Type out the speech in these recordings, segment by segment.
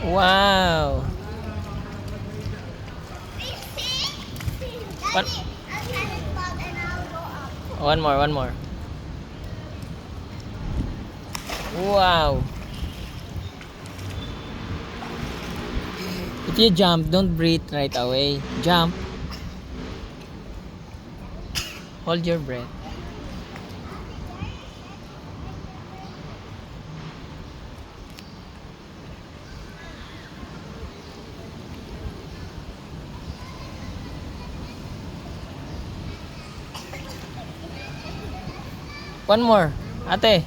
Wow. One, one more. Wow. If you jump, don't breathe right away. Jump. Hold your breath. One more. Ate.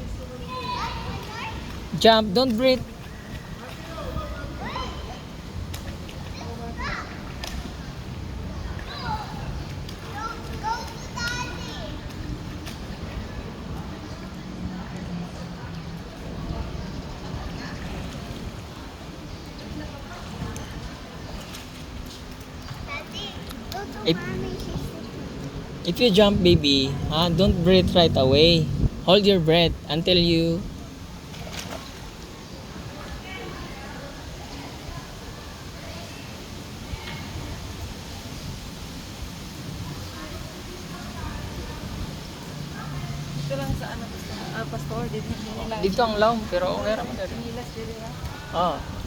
Jump, don't breathe. If, if you jump, baby, don't breathe right away. Hold your breath until you... Ito lang sa ano, pastor, dito lang. Dito ang long, pero okay naman. Nilas, dito lang. Oh.